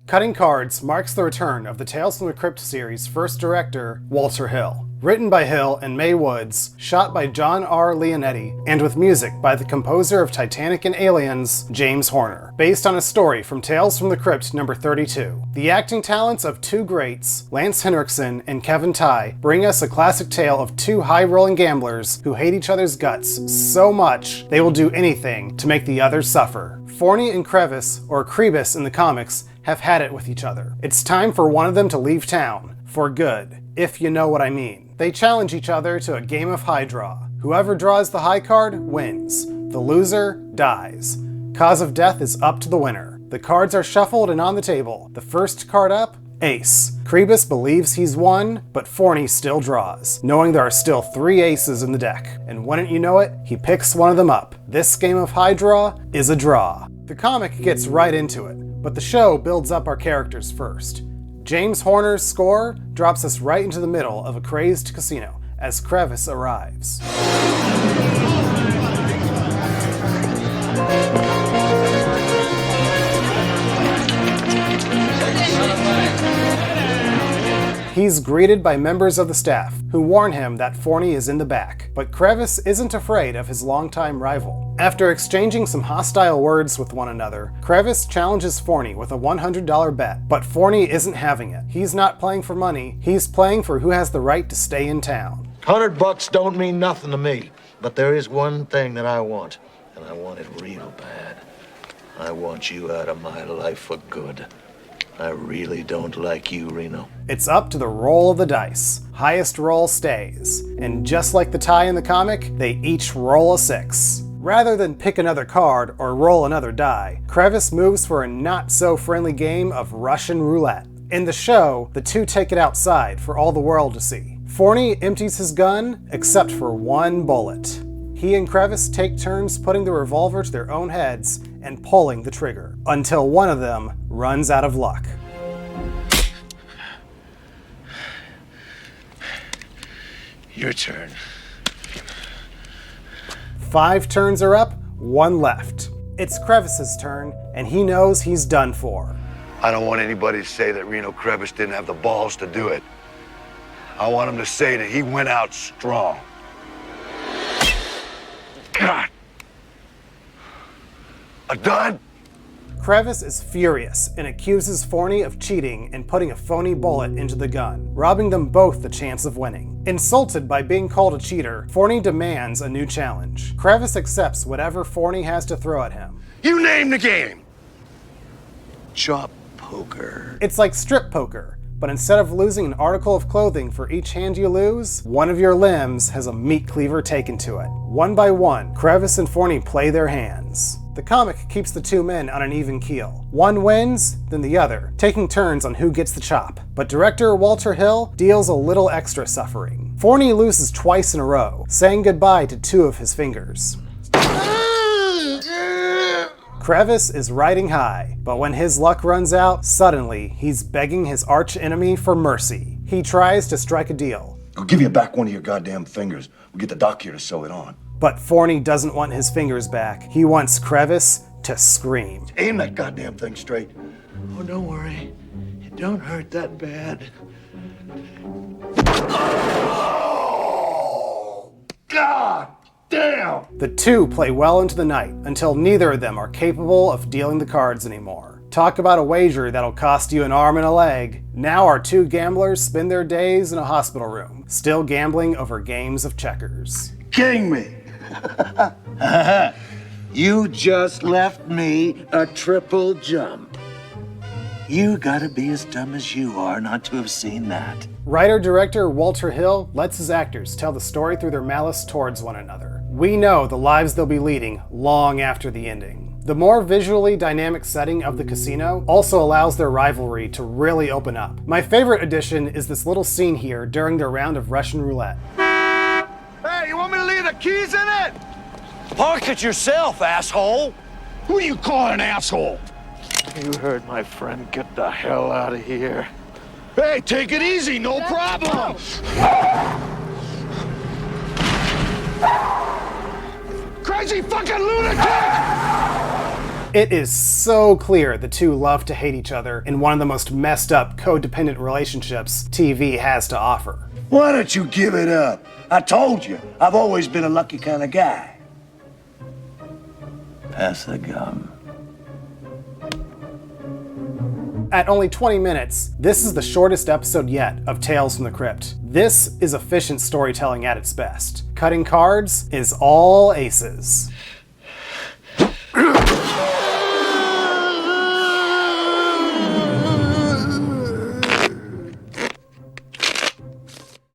Cutting Cards marks the return of the Tales from the Crypt series' first director, Walter Hill. Written by Hill and Mae Woods, shot by John R. Leonetti, and with music by the composer of Titanic and Aliens, James Horner. Based on a story from Tales from the Crypt number 32. The acting talents of two greats, Lance Henrikson and Kevin Tighe, bring us a classic tale of two high-rolling gamblers who hate each other's guts so much they will do anything to make the other suffer. Forney and Crevice, or Crebus in the comics, have had it with each other. It's time for one of them to leave town, for good, if you know what I mean. They challenge each other to a game of high draw. Whoever draws the high card wins. The loser dies. Cause of death is up to the winner. The cards are shuffled and on the table. The first card up, ace. Crebus believes he's won, but Forney still draws, knowing there are still 3 aces in the deck. And wouldn't you know it, he picks one of them up. This game of high draw is a draw. The comic gets right into it, but the show builds up our characters first. James Horner's score drops us right into the middle of a crazed casino as Crevice arrives. He's greeted by members of the staff, who warn him that Forney is in the back, but Crevice isn't afraid of his longtime rival. After exchanging some hostile words with one another, Crevice challenges Forney with a $100 bet, but Forney isn't having it. He's not playing for money, he's playing for who has the right to stay in town. $100 don't mean nothing to me, but there is one thing that I want, and I want it real bad. I want you out of my life for good. I really don't like you, Reno. It's up to the roll of the dice. Highest roll stays. And just like the tie in the comic, they each roll a 6. Rather than pick another card or roll another die, Crevice moves for a not-so-friendly game of Russian roulette. In the show, the two take it outside for all the world to see. Forney empties his gun, except for one bullet. He and Crevice take turns putting the revolver to their own heads and pulling the trigger, until one of them runs out of luck. Your turn. 5 turns are up, 1 left. It's Crevice's turn, and he knows he's done for. I don't want anybody to say that Reno Crevice didn't have the balls to do it. I want him to say that he went out strong. God. A dud? Crevice is furious and accuses Forney of cheating and putting a phony bullet into the gun, robbing them both the chance of winning. Insulted by being called a cheater, Forney demands a new challenge. Crevice accepts whatever Forney has to throw at him. You name the game! Chop poker. It's like strip poker, but instead of losing an article of clothing for each hand you lose, one of your limbs has a meat cleaver taken to it. One by one, Crevice and Forney play their hands. The comic keeps the two men on an even keel. One wins, then the other, taking turns on who gets the chop. But director Walter Hill deals a little extra suffering. Forney loses twice in a row, saying goodbye to 2 of his fingers. Crevice is riding high, but when his luck runs out, suddenly he's begging his arch enemy for mercy. He tries to strike a deal. I'll give you back one of your goddamn fingers. We'll get the doc here to sew it on. But Forney doesn't want his fingers back. He wants Crevice to scream. Aim that goddamn thing straight. Oh, don't worry. It don't hurt that bad. Oh, God damn! The two play well into the night until neither of them are capable of dealing the cards anymore. Talk about a wager that'll cost you an arm and a leg. Now our 2 gamblers spend their days in a hospital room, still gambling over games of checkers. King me! You just left me a triple jump. You gotta be as dumb as you are not to have seen that. Writer-director Walter Hill lets his actors tell the story through their malice towards one another. We know the lives they'll be leading long after the ending. The more visually dynamic setting of the casino also allows their rivalry to really open up. My favorite addition is this little scene here during their round of Russian roulette. Hey, you want me to leave the keys in it? Park it yourself, asshole! Who do you call an asshole? You heard my friend. Get the hell out of here. Hey, take it easy, no problem. fucking lunatic! It is so clear the two love to hate each other in one of the most messed up codependent relationships TV has to offer. Why don't you give it up? I told you, I've always been a lucky kind of guy. Pass the gum. At only 20 minutes, this is the shortest episode yet of Tales from the Crypt. This is efficient storytelling at its best. Cutting Cards is all aces.